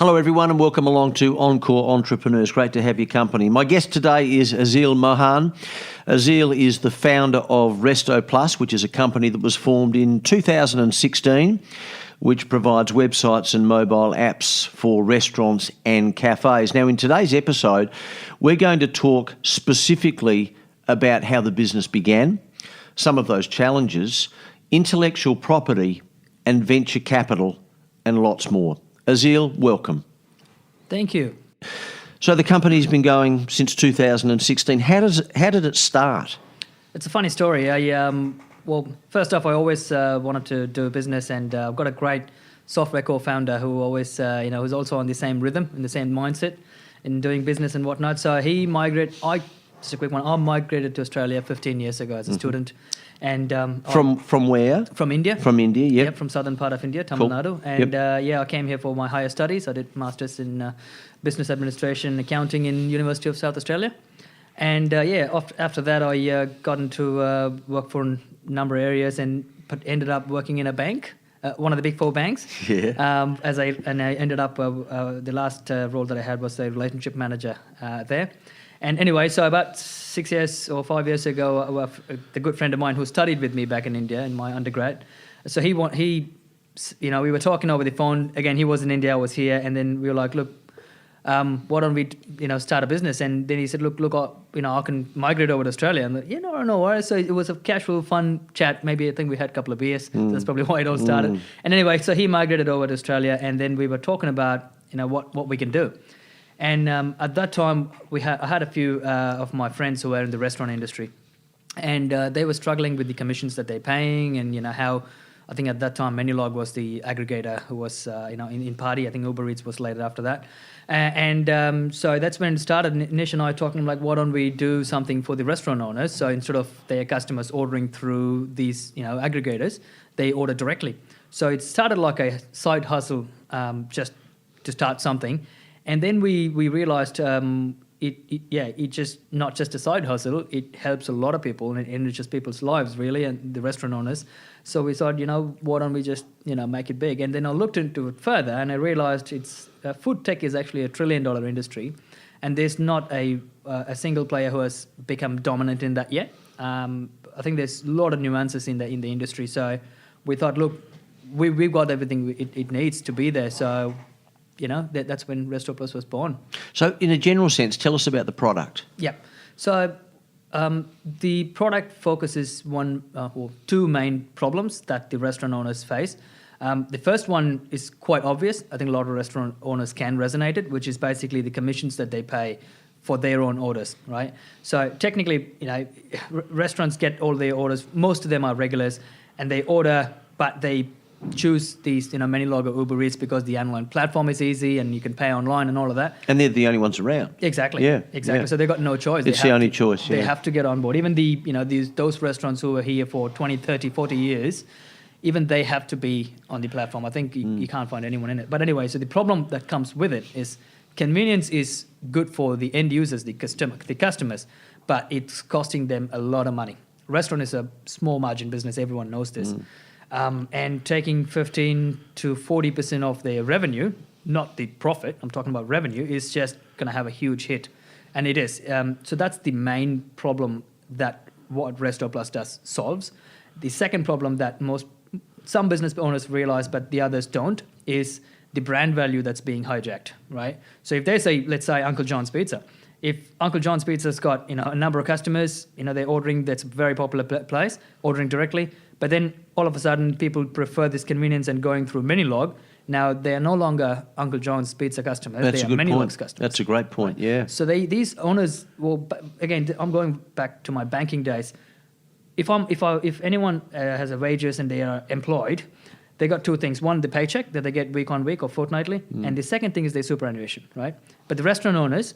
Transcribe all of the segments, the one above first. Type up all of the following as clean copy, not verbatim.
Hello everyone and welcome along to Encore Entrepreneurs. Great to have your company. My guest today is Ezhil Mohan. Ezhil is the founder of Restoplus, which is a company that was formed in 2016, which provides websites and mobile apps for restaurants and cafes. Now in today's episode, we're going to talk specifically about how the business began, some of those challenges, intellectual property and venture capital and lots more. Ezhil, welcome. Thank you. So the company's been going since 2016. How did it start? It's a funny story. Well, first off, I always wanted to do a business, and I've got a great software co-founder who always, who's also on the same rhythm and the same mindset in doing business and whatnot. So he migrated. Just a quick one. I migrated to Australia 15 years ago as a student. And from where? From India. From India, yep. Yep, from southern part of India, Tamil Nadu. And I came here for my higher studies. I did masters in business administration, accounting in University of South Australia. And after that, I got into work for a number of areas and ended up working in a bank. One of the big four banks. Yeah. I ended up the last role that I had was a relationship manager there. And anyway, so about 6 years or 5 years ago, the good friend of mine who studied with me back in India in my undergrad, so we were talking over the phone. Again, he was in India, I was here, and then we were like, look, why don't we, start a business? And then he said, look, I can migrate over to Australia. And no worries. So it was a casual, fun chat. Maybe I think we had a couple of beers. So that's probably why it all started. And anyway, so he migrated over to Australia, and then we were talking about, what we can do. And at that time, I had a few of my friends who were in the restaurant industry, and they were struggling with the commissions that they're paying, and how I think at that time Menulog was the aggregator who was in party. I think Uber Eats was later after that, so that's when it started. Nish and I talking like, why don't we do something for the restaurant owners? So instead of their customers ordering through these aggregators, they order directly. So it started like a side hustle, just to start something. And then we realized it just not just a side hustle. It helps a lot of people and it enriches people's lives really, and the restaurant owners. So we thought, why don't we just make it big? And then I looked into it further, and I realized food tech is actually $1 trillion industry, and there's not a single player who has become dominant in that yet. I think there's a lot of nuances in the industry. So we thought, look, we've got everything it needs to be there. So that's when Restoplus was born. So in a general sense, tell us about the product. Yeah. So the product focuses two main problems that the restaurant owners face. The first one is quite obvious. I think a lot of restaurant owners can resonate it, which is basically the commissions that they pay for their own orders, right? So technically, restaurants get all their orders. Most of them are regulars, and they order, but they choose these, Menulog or Uber Eats because the online platform is easy and you can pay online and all of that. And they're the only ones around. Exactly. Yeah. Exactly. Yeah. So they've got no choice. It's the only choice. Yeah. They have to get on board. Even those restaurants who are here for 20, 30, 40 years, even they have to be on the platform. I think you can't find anyone in it. But anyway, so the problem that comes with it is convenience is good for the end users, the customers, but it's costing them a lot of money. Restaurant is a small margin business. Everyone knows this. And taking 15 to 40% of their revenue, not the profit, I'm talking about revenue, is just going to have a huge hit. And it is. So that's the main problem that what Restoplus solves. The second problem that some business owners realize, but the others don't, is the brand value that's being hijacked, right? So if they say, let's say Uncle John's Pizza, if Uncle John's Pizza's got a number of customers, they're ordering, that's a very popular place, ordering directly, but then all of a sudden people prefer this convenience and going through Menulog. Now they are no longer Uncle John's Pizza customers; they are Menulog's customers. That's a great point. Right? Yeah. So these owners, again, I'm going back to my banking days. If anyone has a wages and they are employed, they got two things. One, the paycheck that they get week on week or fortnightly, and the second thing is their superannuation, right? But the restaurant owners,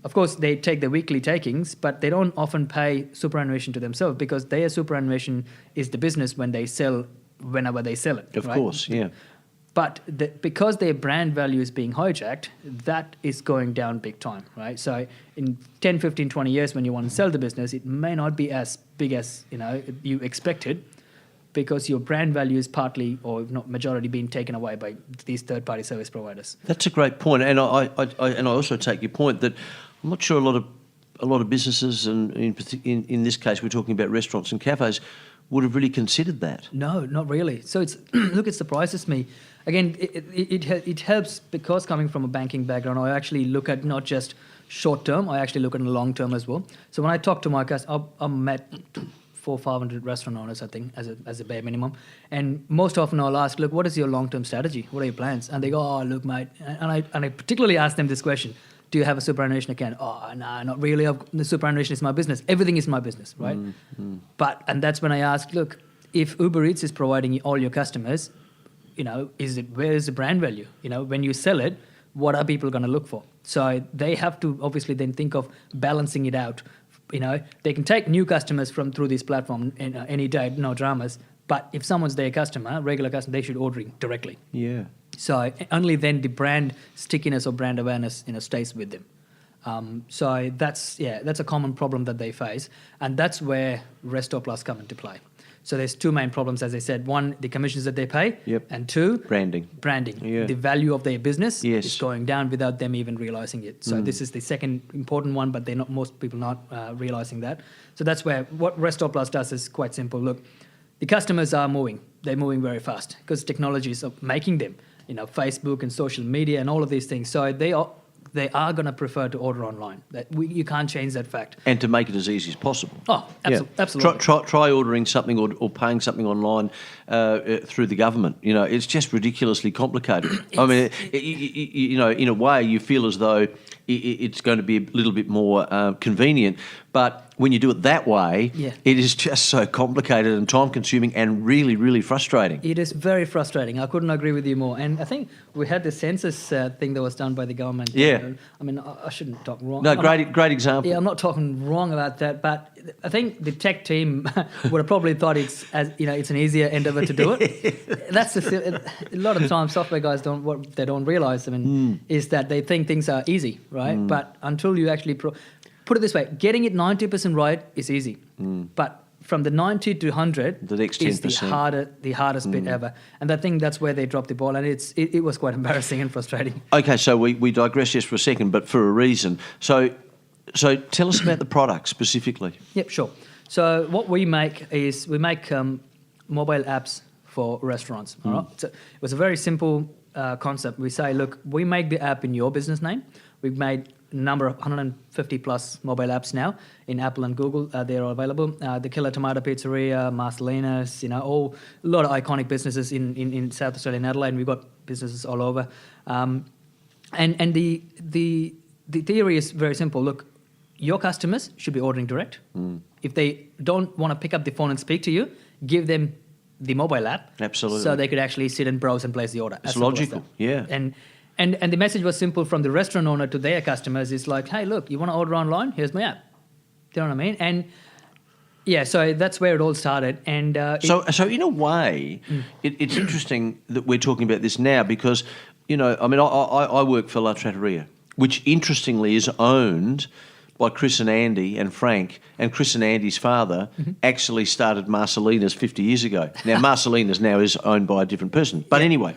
of course, they take the weekly takings, but they don't often pay superannuation to themselves because their superannuation is the business when they sell, whenever they sell it. Of course, yeah. But because their brand value is being hijacked, that is going down big time, right? So in 10, 15, 20 years when you want to sell the business, it may not be as big as you expected, because your brand value is partly, or if not majority, being taken away by these third-party service providers. That's a great point, and I also take your point that I'm not sure a lot of businesses, and in this case we're talking about restaurants and cafes, would have really considered that. No, not really. So it's look, it surprises me. Again, it helps because coming from a banking background, I actually look at not just short term, I actually look at the long term as well. So when I talk to my customers, I've met 400-500 restaurant owners, I think, as a bare minimum. And most often I'll ask, look, what is your long-term strategy? What are your plans? And they go, oh, look, mate. And I particularly ask them this question. Do you have a superannuation account? Oh, no, not really. The superannuation is my business. Everything is my business, right? And that's when I ask, look, if Uber Eats is providing all your customers, where is the brand value? When you sell it, what are people going to look for? So they have to obviously then think of balancing it out. They can take new customers through this platform any day, no dramas. But if someone's their customer, regular customer, they should order directly. Yeah. So only then the brand stickiness or brand awareness, stays with them. So that's a common problem that they face, and that's where Restoplus come into play. So there's two main problems, as I said. One, the commissions that they pay. Yep. And two, branding. Yeah. The value of their business Yes. is going down without them even realizing it. So this is the second important one, but most people not realizing that. So that's where what Restoplus does is quite simple. Look, the customers are moving. They're moving very fast because technology is making them. Facebook and social media and all of these things. So they are going to prefer to order online. You can't change that fact. And to make it as easy as possible. Oh, absolutely. Try ordering something or paying something online through the government. It's just ridiculously complicated. I mean, in a way, you feel as though it's going to be a little bit more convenient, but when you do it that way, it is just so complicated and time-consuming and really, really frustrating. It is very frustrating. I couldn't agree with you more. And I think we had the census thing that was done by the government. Yeah. I mean, I shouldn't talk wrong. No, great example. Yeah, I'm not talking wrong about that, but I think the tech team would have probably thought it's an easier endeavour to do it. That's a lot of times software guys what they don't realise. Is that they think things are easy, right? But until you actually put it this way, getting it 90% right is easy, but from the 90 to 100 the next 10%. Is the hardest bit ever. And I think that's where they dropped the ball, and it was quite embarrassing and frustrating. Okay, so we digress just for a second, but for a reason. So tell us about the product specifically. Yep, sure. So what we make is mobile apps for restaurants. All right? So it was a very simple concept. We say, look, we make the app in your business name. We've made a number of 150 plus mobile apps now in Apple and Google. They're all available. The Killer Tomato Pizzeria, Marcelina's, a lot of iconic businesses in South Australia and Adelaide. And we've got businesses all over. And the theory is very simple. Look, your customers should be ordering direct. If they don't want to pick up the phone and speak to you, give them the mobile app. Absolutely. So they could actually sit and browse and place the order. It's logical, yeah. And the message was simple from the restaurant owner to their customers. It's like, hey, look, you want to order online? Here's my app. Do you know what I mean? And yeah, so that's where it all started. And so in a way, it's interesting that we're talking about this now because, I work for La Trattoria, which interestingly is owned by Chris and Andy and Frank, and Chris and Andy's father actually started Marcelina's 50 years ago. Now, Marcelina's now is owned by a different person. But anyway.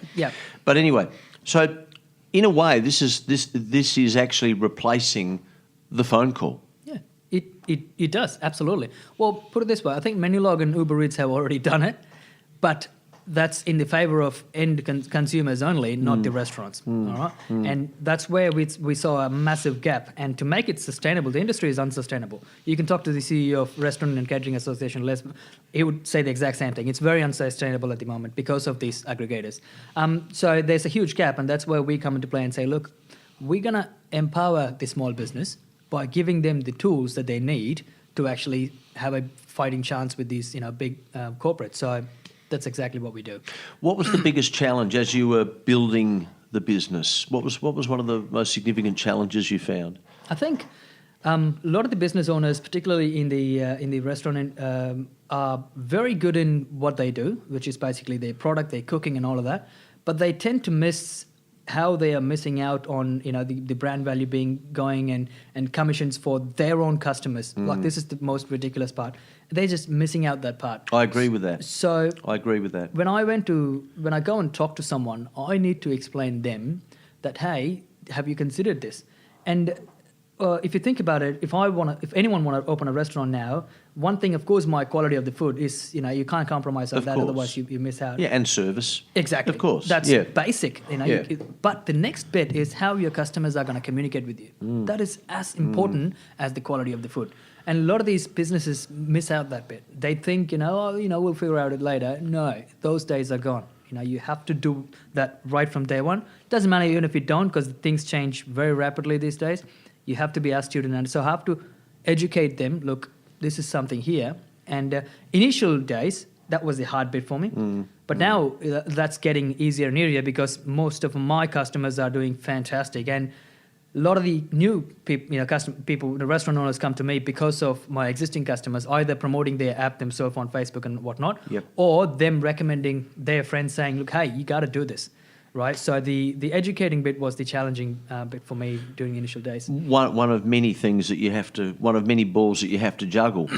So in a way, this is actually replacing the phone call. Yeah, it does, absolutely. Well, put it this way, I think Menulog and Uber Eats have already done it, but that's in the favour of end consumers only, not the restaurants. All right, and that's where we saw a massive gap. And to make it sustainable, the industry is unsustainable. You can talk to the CEO of Restaurant and Catering Association, Les. He would say the exact same thing. It's very unsustainable at the moment because of these aggregators. So there's a huge gap, and that's where we come into play and say, look, we're gonna empower the small business by giving them the tools that they need to actually have a fighting chance with these, big corporates. So that's exactly what we do. What was the biggest challenge as you were building the business? What was one of the most significant challenges you found? I think a lot of the business owners, particularly in the restaurant, are very good in what they do, which is basically their product, their cooking, and all of that. But they tend to miss how they are missing out on the brand value being going and commissions for their own customers. Like this is the most ridiculous part. They're just missing out that part. I agree with that. So I agree with that. when I go and talk to someone, I need to explain them that, hey, have you considered this? And if you think about it, if anyone want to open a restaurant now, one thing, of course, my quality of the food is, you can't compromise on Of that, course. otherwise you miss out. Yeah, and service. Exactly. Of course. That's yeah. basic. Yeah. But the next bit is how your customers are going to communicate with you. That is as important as the quality of the food. And a lot of these businesses miss out that bit. They think, we'll figure out it later. No, those days are gone. You have to do that right from day one. Doesn't matter even if you don't, because things change very rapidly these days. You have to be a student, and so I have to educate them. Look, this is something here. And initial days, that was the hard bit for me. But now that's getting easier and easier because most of my customers are doing fantastic. And a lot of the new people, the restaurant owners come to me because of my existing customers, either promoting their app themselves on Facebook and whatnot, or them recommending their friends saying, look, hey, you got to do this. Right, so the educating bit was the challenging bit for me during the initial days. One of many things that one of many balls that you have to juggle.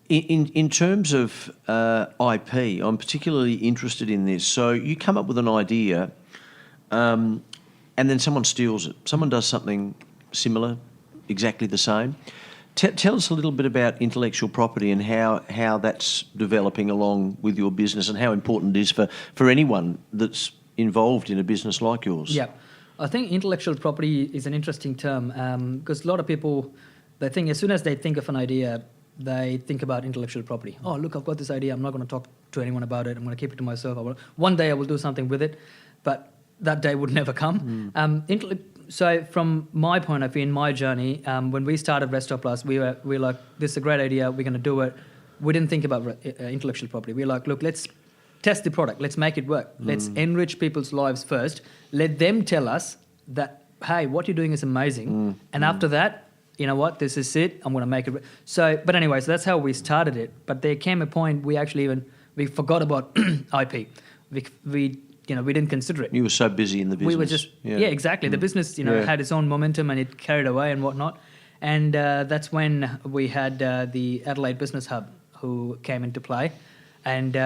In terms of IP, I'm particularly interested in this. So you come up with an idea, and then someone steals it. Someone does something similar, exactly the same. Tell us a little bit about intellectual property and how that's developing along with your business and how important it is for anyone that's involved in a business like yours. Yeah, I think intellectual property is an interesting term because a lot of people, they think as soon as they think of an idea, they think about intellectual property. Oh, look, I've got this idea. I'm not going to talk to anyone about it. I'm going to keep it to myself. One day I will do something with it, but that day would never come. So from my point of view, in my journey, when we started Restoplus, we were like, this is a great idea, we're going to do it. We didn't think about intellectual property. We were like, look, let's test the product. Let's make it work. Let's enrich people's lives first. Let them tell us that, hey, what you're doing is amazing. And after that, you know what, this is it. I'm going to make it. But anyway, so that's how we started it. But there came a point we forgot about IP. We didn't consider it. You were so busy in the business. We were just, exactly. The business, had its own momentum and it carried away and whatnot. And that's when we had the Adelaide Business Hub who came into play. And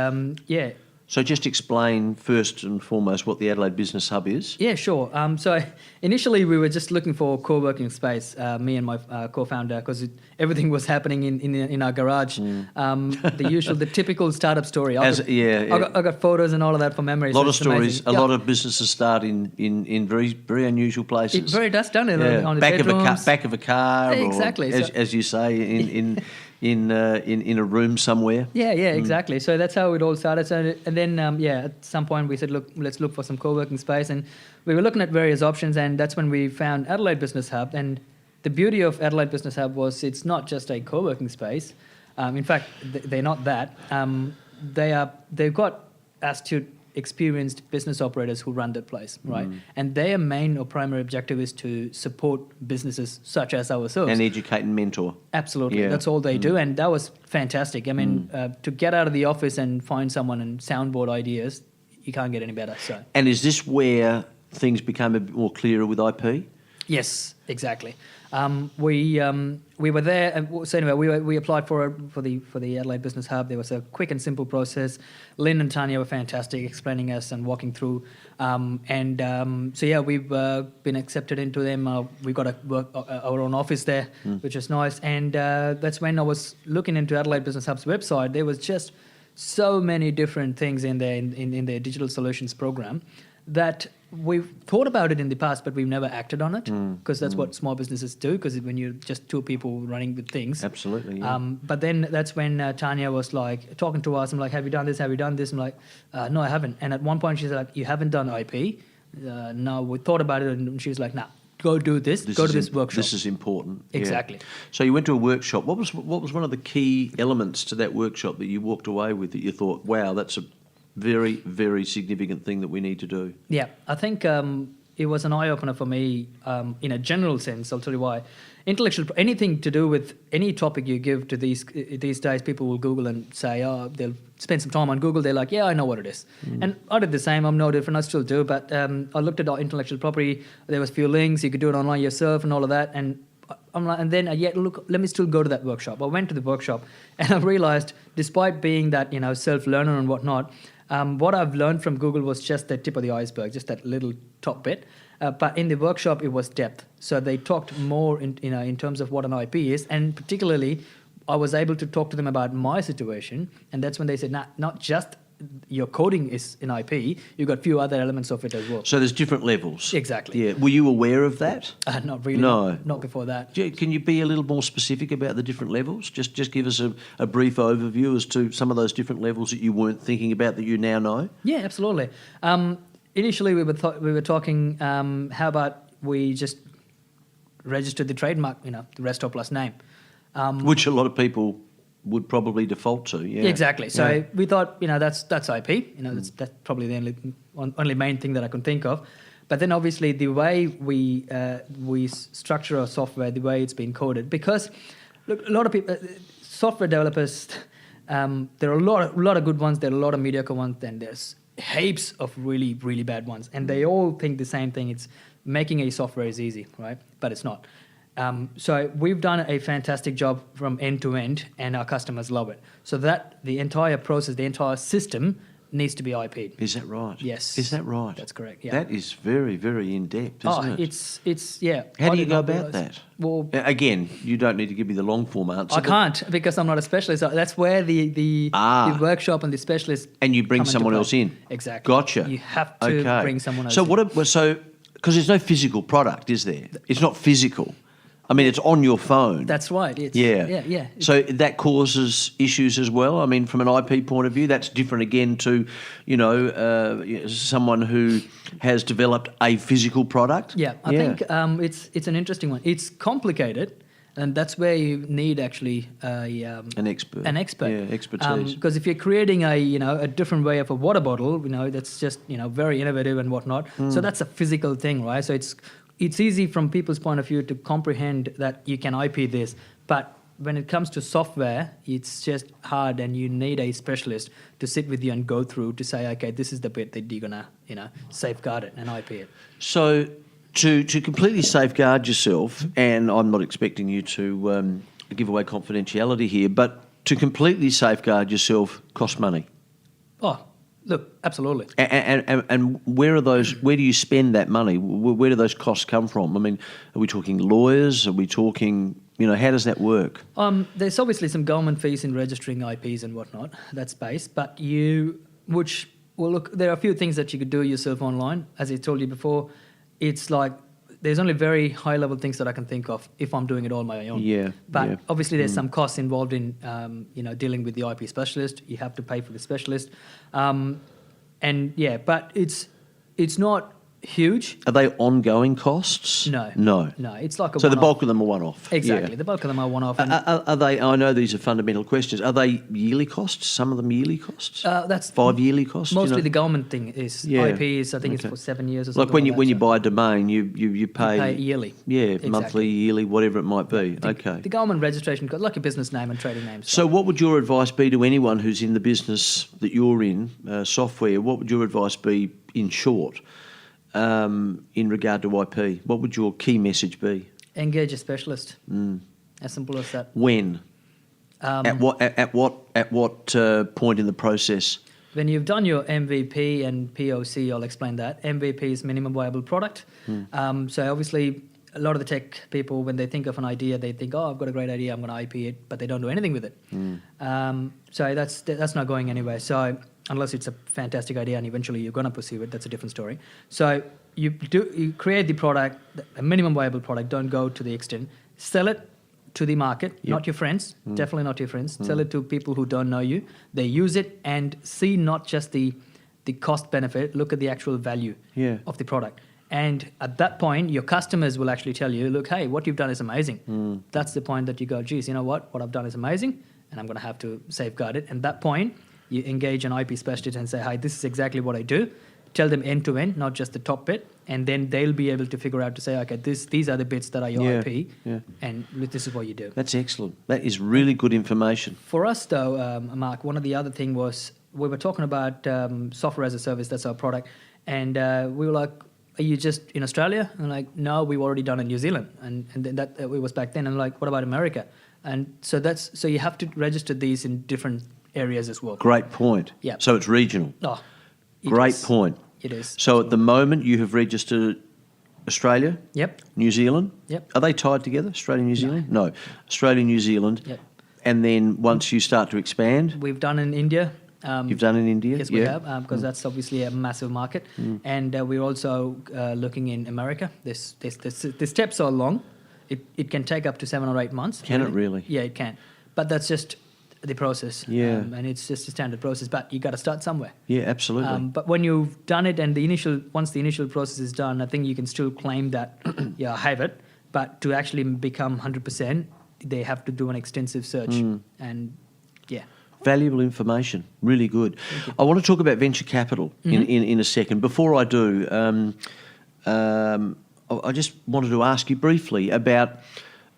So just explain first and foremost what the Adelaide Business Hub is. Yeah, sure. So initially we were just looking for a co-working space, me and my co-founder, because everything was happening in our garage. The typical startup story. I got photos and all of that from memory. A lot of stories. Amazing. A lot of businesses start in very, very unusual places. It very does done it on the back of a car. Exactly. Or, as you say, in a room somewhere. Yeah, exactly. So that's how it all started. So, and then, at some point we said, look, let's look for some co-working space. And we were looking at various options, and that's when we found Adelaide Business Hub. And the beauty of Adelaide Business Hub was it's not just a co-working space. In fact, they're not that. They've got astute, experienced business operators who run that place, right? And their main or primary objective is to support businesses such as ourselves. And educate and mentor. Absolutely. Yeah. That's all they do. And that was fantastic. I mean, to get out of the office and find someone and soundboard ideas, you can't get any better. So. And is this where things became a bit more clearer with IP? Yes, exactly. We were there. So anyway, we applied for the Adelaide Business Hub. There was a quick and simple process. Lynn and Tanya were fantastic, explaining us and walking through. We've been accepted into them. We've got our own office there, which is nice. And that's when I was looking into Adelaide Business Hub's website. There was just so many different things in their digital solutions program that we've thought about it in the past, but we've never acted on it because that's what small businesses do, because when you're just two people running with things. Absolutely, yeah. But then that's when Tanya was like talking to us. I'm like, have you done this? Have you done this? I'm like, no, I haven't. And at one point she's like, you haven't done IP? No, we thought about it, and she's like, nah, go do this. Go to this workshop. This is important. Exactly. Yeah. So you went to a workshop. What was one of the key elements to that workshop that you walked away with that you thought, wow, that's a very, very significant thing that we need to do? Yeah, I think it was an eye opener for me in a general sense. I'll tell you why. Anything to do with any topic you give to these days, people will Google and say, oh, they'll spend some time on Google. They're like, yeah, I know what it is. And I did the same. I'm no different. I still do. But I looked at intellectual property. There was a few links. You could do it online yourself and all of that. And I'm like, and then look, let me still go to that workshop. I went to the workshop and I realized, despite being that, self-learner and whatnot, what I've learned from Google was just the tip of the iceberg, just that little top bit. But in the workshop, it was depth. So they talked more in terms of what an IP is, and particularly, I was able to talk to them about my situation, and that's when they said, not just your coding is an IP, you've got a few other elements of it as well. So there's different levels. Exactly. Yeah. Were you aware of that? Not really. No. Not before that. Can you be a little more specific about the different levels? Just give us a brief overview as to some of those different levels that you weren't thinking about that you now know. Yeah, absolutely. Initially, we were talking. How about we just register the trademark? The Restoplus name, which a lot of people would probably default to. Yeah. Exactly. So we thought, that's IP. That's probably the only main thing that I can think of. But then obviously the way we structure our software, the way it's been coded, because look, a lot of people, software developers, there are a lot of good ones, there are a lot of mediocre ones, then there's heaps of really, really bad ones. And they all think the same thing. It's making a software is easy, right? But it's not. So we've done a fantastic job from end to end, and our customers love it. So that the entire process, the entire system needs to be IP'd. Is that right? Yes. Is that right? That's correct, yeah. That is very, very in-depth, isn't it? It's yeah. How do you go about that? Well, again, you don't need to give me the long-form answer. I can't, because I'm not a specialist. So that's where the workshop and the specialist and you bring someone else in. Exactly. Gotcha. You have to bring someone else in. So because there's no physical product, is there? It's not physical. I mean, it's on your phone. That's right. Yeah. So that causes issues as well. I mean, from an IP point of view, that's different again to, someone who has developed a physical product. Yeah, I think it's an interesting one. It's complicated, and that's where you need actually an expert. Yeah, expertise. Because if you're creating a different way of a water bottle, that's just very innovative and whatnot. So that's a physical thing, right? So it's easy from people's point of view to comprehend that you can IP this, but when it comes to software, it's just hard, and you need a specialist to sit with you and go through to say, okay, this is the bit that you're gonna, safeguard it and IP it. So to completely safeguard yourself, and I'm not expecting you to give away confidentiality here, but to completely safeguard yourself costs money. Oh, look, absolutely. And where are those? Where do you spend that money? Where do those costs come from? I mean, are we talking lawyers? Are we talking? How does that work? There's obviously some government fees in registering IPs and whatnot. That's base, but look, there are a few things that you could do yourself online. As I told you before, it's like there's only very high level things that I can think of if I'm doing it all on my own. Yeah. But obviously there's some costs involved in dealing with the IP specialist. You have to pay for the specialist, but it's not huge. Are they ongoing costs? No. It's like so the bulk of them are one-off. Exactly. Yeah. The bulk of them are one-off. Are they? I know these are fundamental questions. Are they yearly costs? Some of them yearly costs. That's 5 yearly costs. Mostly the government thing is IP is. I think it's for 7 years or something. Like when you buy a domain, you pay yearly. Yeah, exactly. Monthly, yearly, whatever it might be. The government registration, like a business name and trading name. So what would your advice be to anyone who's in the business that you're in, software? What would your advice be, in short? In regard to IP, what would your key message be? Engage a specialist. As simple as that. When? At what point in the process? When you've done your MVP and POC, I'll explain that. MVP is minimum viable product. So obviously, a lot of the tech people, when they think of an idea, they think, "Oh, I've got a great idea, I'm going to IP it," but they don't do anything with it. So that's not going anywhere. So unless it's a fantastic idea and eventually you're going to pursue it, that's a different story. So you create the product, a minimum viable product. Don't go to the extent. Sell it to the market, not your friends. Definitely not your friends. Sell it to people who don't know you. They use it and see not just the cost benefit. Look at the actual value of the product. And at that point, your customers will actually tell you, look, hey, what you've done is amazing. That's the point that you go, geez, you know what I've done is amazing, and I'm going to have to safeguard it. And at that point, you engage an IP specialist and say, hey, this is exactly what I do. tell them end to end, not just the top bit, and then they'll be able to figure out to say, okay, these are the bits that are your IP, and this is what you do. That's excellent. That is really good information. For us, though, Mark, one of the other thing was we were talking about software as a service. That's our product, and we were like, "Are you just in Australia?" And like, "No, we've already done in New Zealand," and then that it was back then. And like, "What about America?" And so you have to register these in different areas as well. Great point. Yeah. So it's regional. Oh, Great point. It is. So at the moment you have registered Australia, Yep. New Zealand. Yep. Are they tied together, Australia and New Zealand? No. Australia, New Zealand. Yep. And then once you start to expand, We've done in India. you've done in India? Yes, we have, because that's obviously a massive market. And we're also looking in America. The steps are long. It can take up to 7 or 8 months. Can it really? Yeah, it can. But that's just the process. Yeah. And it's just a standard process. But you got to start somewhere. Yeah, absolutely. But when you've done it and once the initial process is done, I think you can still claim that, I have it. But to actually become 100%, they have to do an extensive search. And yeah. Valuable information. Really good. I want to talk about venture capital in a second. Before I do, I just wanted to ask you briefly about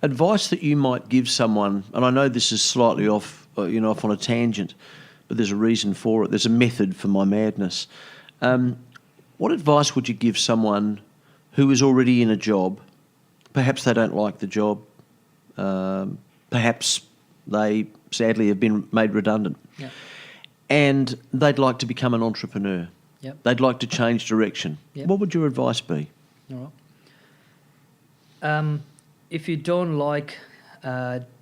advice that you might give someone, and I know this is slightly off on a tangent, but there's a reason for it. There's a method for my madness. What advice would you give someone who is already in a job? Perhaps they don't like the job. Perhaps they sadly have been made redundant. Yeah. And they'd like to become an entrepreneur. Yep. They'd like to change direction. Yep. What would your advice be? All right. If you don't like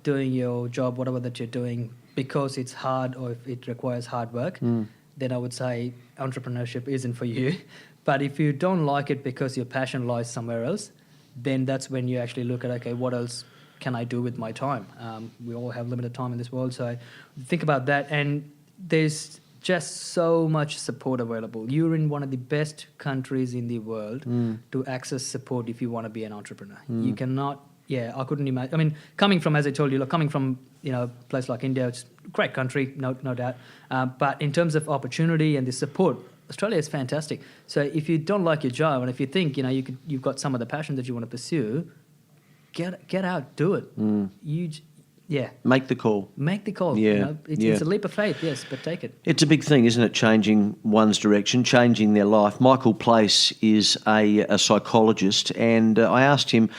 doing your job, whatever that you're doing, because it's hard or if it requires hard work, then I would say entrepreneurship isn't for you. But if you don't like it because your passion lies somewhere else, then that's when you actually look at, okay, what else can I do with my time? We all have limited time in this world, so think about that. And there's just so much support available. You're in one of the best countries in the world to access support if you want to be an entrepreneur. You cannot, I couldn't imagine. I mean, coming from, as I told you, coming from, a place like India, it's a great country, no doubt. But in terms of opportunity and the support, Australia is fantastic. So if you don't like your job and if you think, you've got some of the passion that you want to pursue, get out, do it. Make the call. Make the call. Yeah. It's a leap of faith, yes, but take it. It's a big thing, isn't it? Changing one's direction, changing their life. Michael Place is a psychologist, and I asked him,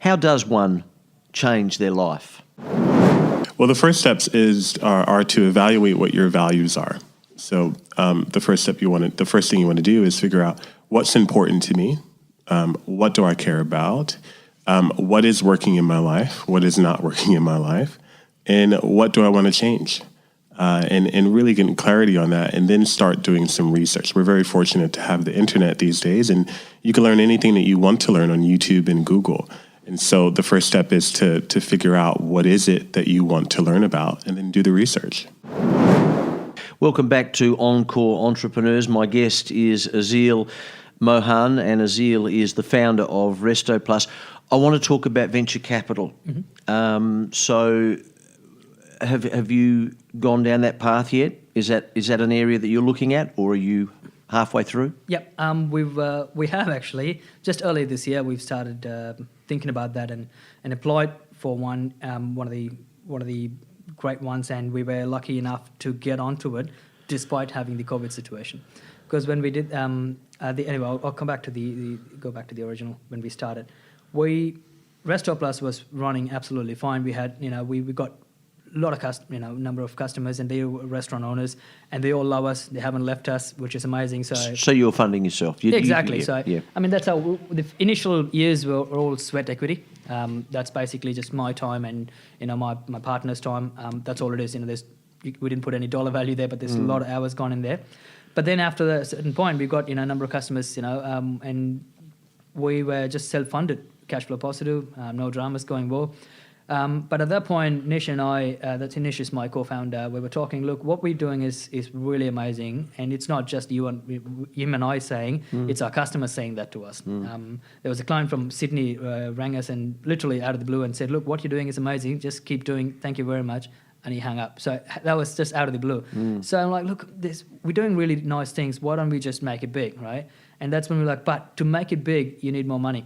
how does one change their life? Well, the first steps are to evaluate what your values are. So the first thing you want to do is figure out what's important to me, what do I care about, what is working in my life, what is not working in my life, and what do I want to change, and really getting clarity on that, and then start doing some research. We're very fortunate to have the internet these days, and you can learn anything that you want to learn on YouTube and Google. And so the first step is to figure out what is it that you want to learn about, and then do the research. Welcome back to Encore Entrepreneurs. My guest is Ezhil Mohan, and Ezhil is the founder of Restoplus. I want to talk about venture capital. So have you gone down that path yet? Is that an area that you're looking at, or are you halfway through? Yep, we have actually. Just earlier this year, we've started thinking about that and applied for one of the great ones, and we were lucky enough to get onto it despite having the COVID situation. Because when we did, anyway, I'll come back to go back to the original when we started. Restoplus was running absolutely fine. We had, we got a lot of number of customers, and they were restaurant owners, and they all love us. They haven't left us, which is amazing. So you're funding yourself. Exactly. I mean, that's how the initial years were all sweat equity. That's basically just my time and my partner's time. That's all it is. We didn't put any dollar value there, but there's a lot of hours gone in there. But then after a certain point, we got a number of customers, and we were just self-funded, cash flow positive, no dramas going well. But at that point, Nish and I, Nish is my co-founder, we were talking, look, what we're doing is really amazing. And it's not just him and I saying, it's our customers saying that to us. There was a client from Sydney rang us and literally out of the blue and said, look, what you're doing is amazing. Just keep doing. Thank you very much. And he hung up. So that was just out of the blue. So I'm like, look, we're doing really nice things. Why don't we just make it big, right? And that's when we're like, but to make it big, you need more money.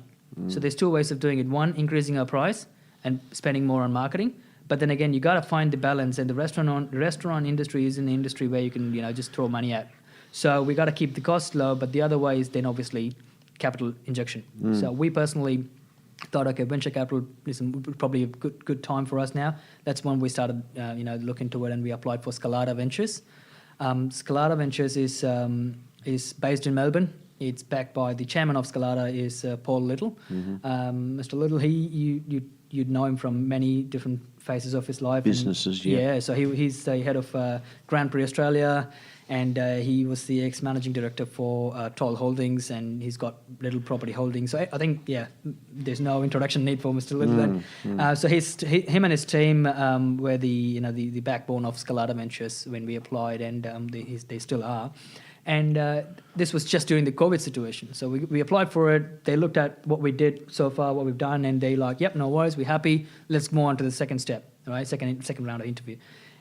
So there's two ways of doing it. One, increasing our price and spending more on marketing. But then again, you got to find the balance. And the restaurant industry is an industry where you can, just throw money at. So we got to keep the cost low. But the other way is then obviously capital injection. So we personally thought, okay, venture capital is probably a good time for us now. That's when we started, look into it, and we applied for Scalata Ventures. Scalata Ventures is based in Melbourne. It's backed by the chairman of Scalata is Paul Little. Mr. Little, you'd know him from many different phases of his life. Businesses, Yeah, so he's the head of Grand Prix Australia, and he was the ex-managing director for Toll Holdings, and he's got Little Property Holdings. So I think, there's no introduction need for Mr. Little. So him and his team were the backbone of Scalata Ventures when we applied, and they still are. And this was just during the COVID situation. So we applied for it. They looked at what we did so far, what we've done, and they like, yep, no worries, we're happy. Let's move on to the second step, right? Second round of interview.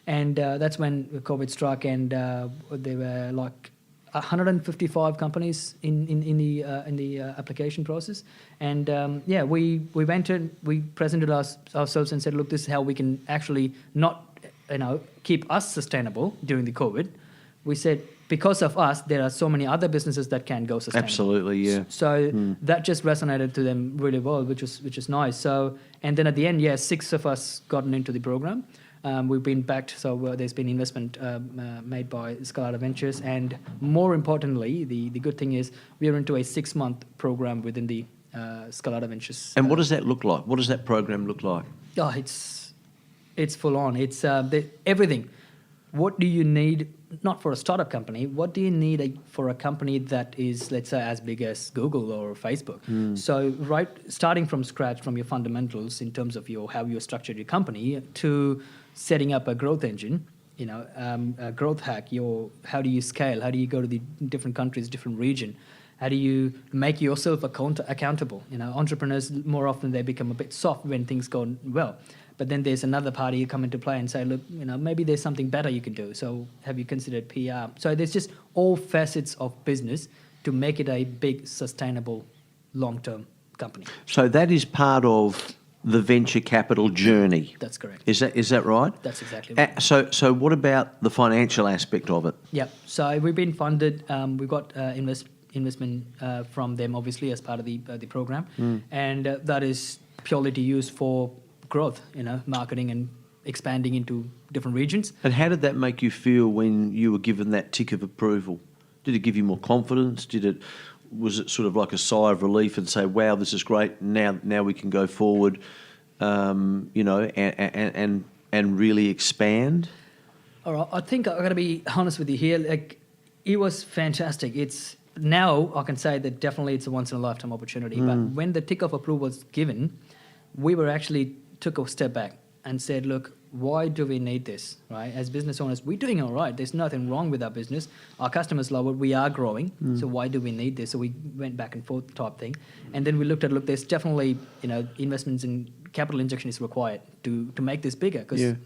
And that's when COVID struck, and there were like 155 companies in the application process. And we went in, we presented ourselves and said, look, this is how we can actually not keep us sustainable during the COVID. We said, because of us, there are so many other businesses that can go sustainable. Absolutely, yeah. So that just resonated to them really well, which is nice. So, and then at the end, 6 of us gotten into the program. We've been backed, so there's been investment made by Scalata Ventures, and more importantly, the good thing is we are into a 6-month program within the Scalata Ventures. And what does that look like? What does that program look like? Oh, it's full on. It's everything. What do you need? Not for a startup company. What do you need for a company that is, let's say, as big as Google or Facebook? So, starting from scratch, from your fundamentals in terms of how you structured your company, to setting up a growth engine, a growth hack. How do you scale? How do you go to the different countries, different region? How do you make yourself accountable? Entrepreneurs, more often they become a bit soft when things go well. But then there's another party who come into play and say, look, maybe there's something better you can do. So have you considered PR? So there's just all facets of business to make it a big, sustainable, long-term company. So that is part of the venture capital journey. That's correct. Is that right? That's exactly right. So what about the financial aspect of it? Yeah. So we've been funded. We've got investment from them, obviously, as part of the program. And that is purely to use for growth, marketing and expanding into different regions. And how did that make you feel when you were given that tick of approval? Did it give you more confidence? Was it sort of like a sigh of relief and say, wow, this is great, now we can go forward, and really expand? All right, I think I've got to be honest with you here. Like, it was fantastic. Now I can say that definitely it's a once-in-a-lifetime opportunity. But when the tick of approval was given, we took a step back and said, look, why do we need this, right? As business owners, we're doing all right. There's nothing wrong with our business. Our customers love it. We are growing. So why do we need this? So we went back and forth type thing. And then we looked at, there's definitely, investments in capital injection is required to make this bigger. Because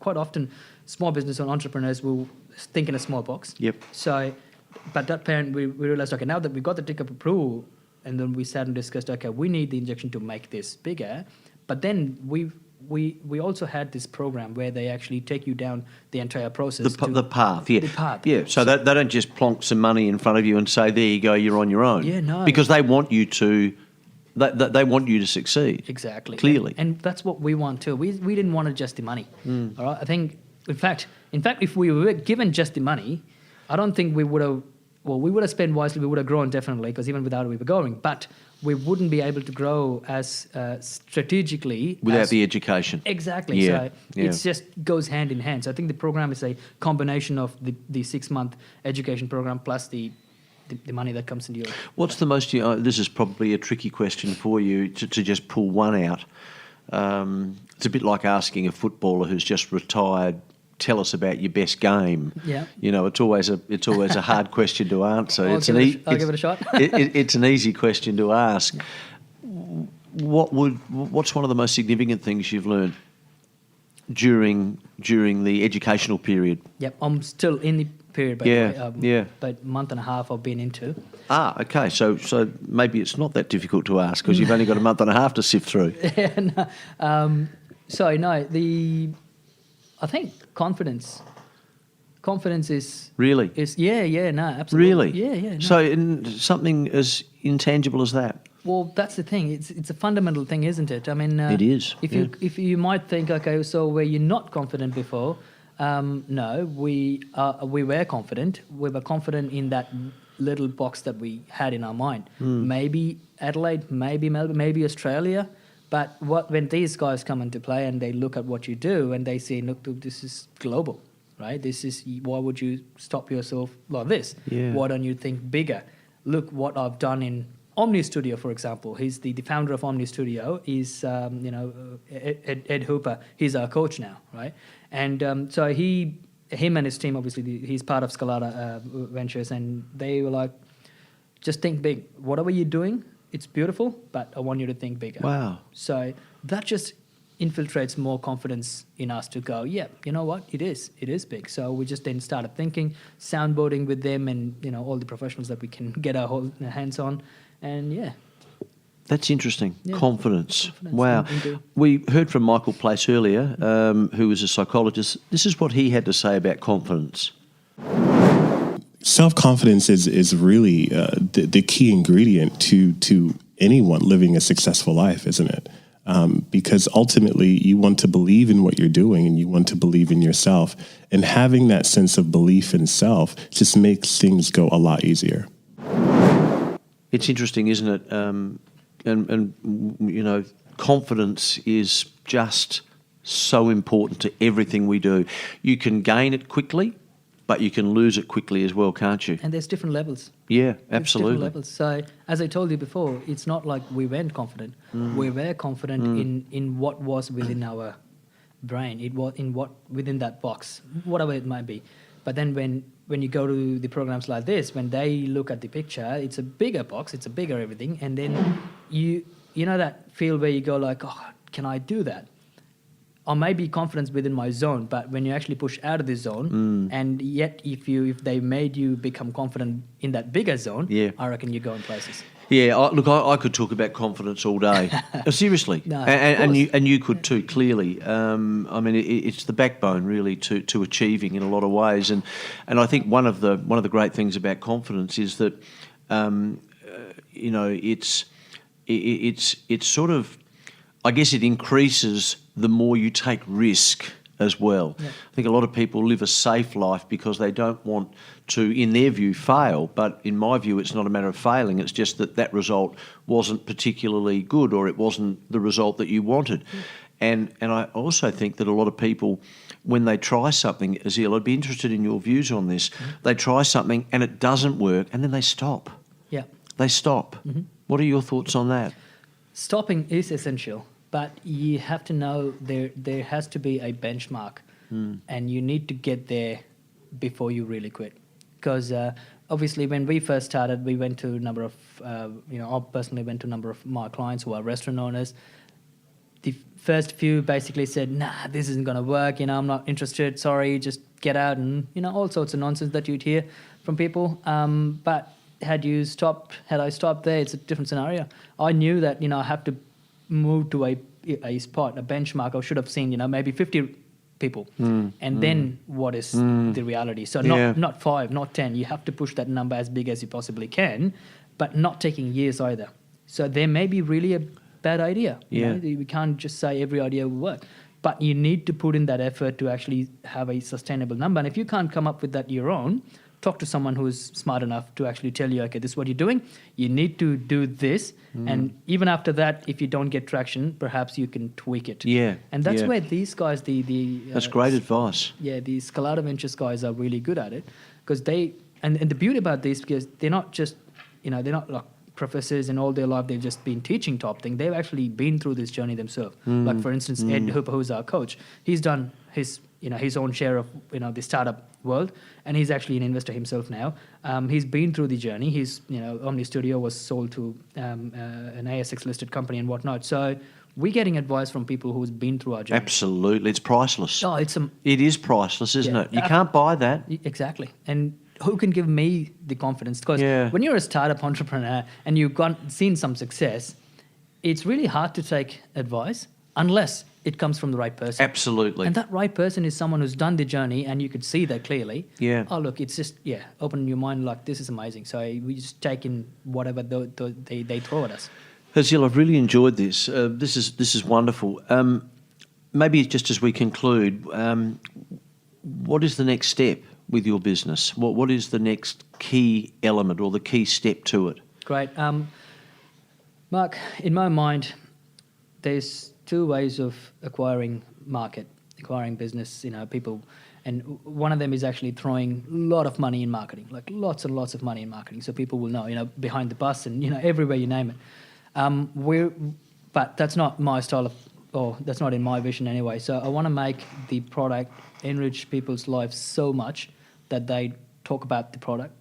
quite often, small business entrepreneurs will think in a small box. Yep. So, but that point, we realized, okay, now that we got the tick of approval, and then we sat and discussed, okay, we need the injection to make this bigger. But then we also had this program where they actually take you down the entire process. The path, yeah. The path. Yeah, so they don't just plonk some money in front of you and say, there you go, you're on your own. Yeah, no. Because they want you to, they want you to succeed. Exactly. Clearly. And that's what we want too. We didn't want just the money. All right. I think, in fact, if we were given just the money, I don't think we would have. Well, we would have spent wisely. We would have grown definitely, because even without it, we were growing. But we wouldn't be able to grow as strategically without the education. Exactly. Yeah. So it just goes hand in hand. So I think the program is a combination of the 6-month education program plus the money that comes into your. What's the most? This is probably a tricky question for you to just pull one out. It's a bit like asking a footballer who's just retired, tell us about your best game. Yeah. It's always a hard question to answer. I'll give it a shot. It's an easy question to ask. What's one of the most significant things you've learned? during the educational period. Yep, I'm still in the period, by Yeah, the way. yeah. But month and a half I've been into. Okay. So maybe it's not that difficult to ask because you've only got a month and a half to sift through. I think confidence is Really? Absolutely. Really? Yeah. No. So something as intangible as that. Well, that's the thing. It's a fundamental thing, isn't it? I mean, It is, If you might think, okay, so were you not confident before? No, we were confident. We were confident in that little box that we had in our mind. Maybe Adelaide, maybe Melbourne, maybe Australia. But when these guys come into play and they look at what you do and they say, look, this is global, right? Why would you stop yourself like this? Yeah. Why don't you think bigger? Look what I've done in Omni Studio, for example. He's the founder of Omni Studio. Is Ed Hooper. He's our coach now, right? And so him and his team, obviously, he's part of Scalata Ventures, and they were like, just think big. Whatever you're doing, it's beautiful, but I want you to think bigger. Wow. So that just infiltrates more confidence in us to go, yeah, you know what, it is big. So we just then started thinking, soundboarding with them and, all the professionals that we can get our hands on. And yeah. That's interesting. Yeah. Confidence. Wow. Indeed. We heard from Michael Place earlier, who was a psychologist. This is what he had to say about confidence. Self-confidence is really the key ingredient to anyone living a successful life, isn't it? Because ultimately you want to believe in what you're doing and you want to believe in yourself. And having that sense of belief in self just makes things go a lot easier. It's interesting, isn't it? And confidence is just so important to everything we do. You can gain it quickly, but you can lose it quickly as well, can't you? And there's different levels. Yeah, There's absolutely. different levels. So, as I told you before, it's not like we weren't confident. We were confident in what was within our brain. It was within that box, whatever it might be. But then when you go to the programs like this, when they look at the picture, it's a bigger box, it's a bigger everything, and then you know that feel where you go like, oh, can I do that? Or maybe confidence within my zone, but when you actually push out of the zone, and yet if they made you become confident in that bigger zone, I reckon you're going places. Yeah, I could talk about confidence all day. Seriously, No, and you could too. Clearly, I mean, it's the backbone really to achieving in a lot of ways, and I think one of the great things about confidence is that it's sort of, I guess it increases the more you take risk as well. Yeah. I think a lot of people live a safe life because they don't want to, in their view, fail. But in my view, it's not a matter of failing. It's just that result wasn't particularly good, or it wasn't the result that you wanted. And I also think that a lot of people, when they try something, Ezhil, I'd be interested in your views on this. They try something and it doesn't work, and then they stop. Yeah. They stop. What are your thoughts on that? Stopping is essential. But you have to know there has to be a benchmark, and you need to get there before you really quit. Because obviously, when we first started, we went to a number of, I personally went to a number of my clients who are restaurant owners. The first few basically said, "Nah, this isn't going to work. I'm not interested. Sorry, just get out," and all sorts of nonsense that you'd hear from people. But had I stopped there, it's a different scenario. I knew that I have to move to a spot, a benchmark. I should have seen, maybe 50 people. And then what is the reality? So not 5, not 10. You have to push that number as big as you possibly can, but not taking years either. So there may be really a bad idea. We can't just say every idea will work. But you need to put in that effort to actually have a sustainable number. And if you can't come up with that your own, talk to someone who is smart enough to actually tell you, okay, this is what you're doing. You need to do this. And even after that, if you don't get traction, perhaps you can tweak it. Yeah. And that's where these guys, that's great advice. Yeah, the Scalata Ventures guys are really good at it because and the beauty about this, because they're not just, they're not like professors and all their life they've just been teaching top thing. They've actually been through this journey themselves. Like for instance, Ed Hooper, who's our coach, he's done his own share of the startup world, and he's actually an investor himself now. He's been through the journey. He's Omni Studio was sold to an ASX listed company and whatnot. So we're getting advice from people who's been through our journey. Absolutely. It's priceless. Oh, It is priceless, isn't Yeah. it? You can't buy that. Exactly. And who can give me the confidence? Because Yeah. when you're a startup entrepreneur and you've seen some success, it's really hard to take advice unless it comes from the right person. Absolutely. And that right person is someone who's done the journey, and you could see that clearly. Yeah. Oh, look, it's just, open your mind, like, this is amazing. So we just take in whatever they throw at us. Ezhil, I've really enjoyed this. This is wonderful. Maybe just as we conclude, what is the next step with your business? What is the next key element or the key step to it? Great. Mark, in my mind, there's two ways of acquiring business, people. And one of them is actually throwing a lot of money in marketing, like lots and lots of money in marketing. So people will know, behind the bus and, everywhere you name it. But that's not my style that's not in my vision anyway. So I want to make the product enrich people's lives so much that they talk about the product,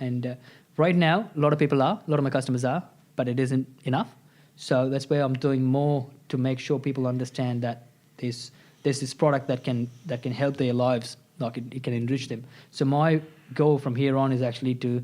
And right now, a lot of my customers are, but it isn't enough. So that's where I'm doing more to make sure people understand that there's this product that can help their lives, like it can enrich them. So my goal from here on is actually to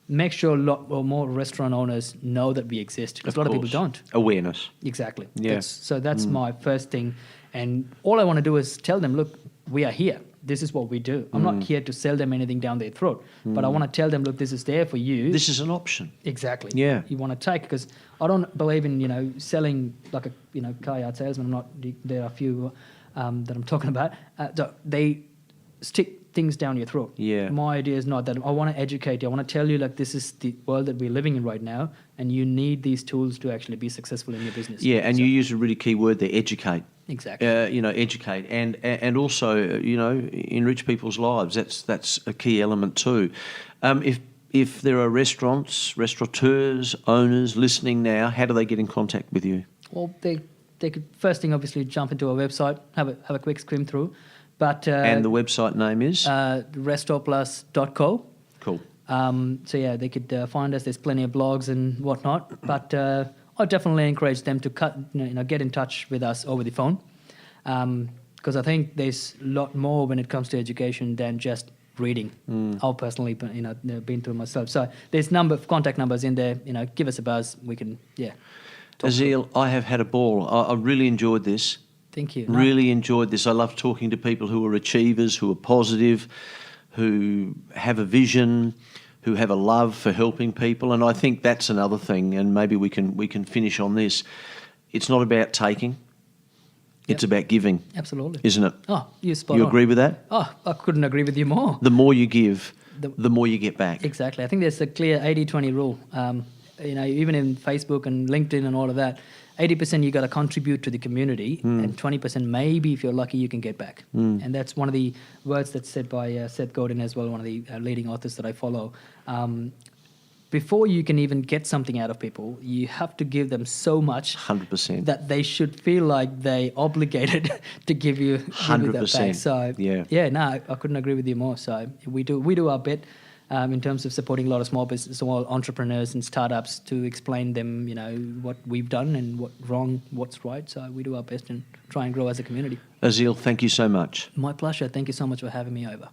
make sure a lot more restaurant owners know that we exist, because a lot of people don't. Awareness. Exactly. Yeah. That's my first thing. And all I want to do is tell them, look, we are here. This is what we do. I'm not here to sell them anything down their throat, but I want to tell them, look, this is there for you. This is an option. Exactly. Yeah. You want to take, because I don't believe in, selling like a, car yard salesman. There are a few that I'm talking about. So they stick things down your throat. Yeah. My idea is not that. I want to educate you. I want to tell you, like, this is the world that we're living in right now, and you need these tools to actually be successful in your business. Yeah, and you use a really key word there, educate. Exactly. Educate and also, enrich people's lives. That's a key element too. If there are restaurateurs, owners listening now, how do they get in contact with you? Well, they could first thing obviously jump into our website, have a quick skim through, but and the website name is restoplus.co. Cool. So they could find us. There's plenty of blogs and whatnot, but I definitely encourage them to get in touch with us over the phone, because I think there's a lot more when it comes to education than just reading. I've personally been through myself. So there's contact numbers in there. Give us a buzz. We can Ezhil, I have had a ball. I really enjoyed this. Thank you. Really enjoyed this. I love talking to people who are achievers, who are positive, who have a vision, who have a love for helping people. And I think that's another thing, and maybe we can finish on this. It's not about taking. It's about giving. Absolutely. Isn't it? Oh, you're spot You on. agree with that? Oh, I couldn't agree with you more. The more you give, the more you get back. Exactly. I think there's a clear 80-20 rule. Even in Facebook and LinkedIn and all of that, 80% you got to contribute to the community, and 20% maybe, if you're lucky, you can get back. And that's one of the words that's said by Seth Godin as well, one of the leading authors that I follow. Before you can even get something out of people, you have to give them so much 100%. that they should feel like they obligated to give you 100%. that back. So I couldn't agree with you more. So we do our bit. In terms of supporting a lot of small entrepreneurs and startups to explain them, what we've done and what's wrong, what's right. So we do our best and try and grow as a community. Ezhil, thank you so much. My pleasure. Thank you so much for having me over.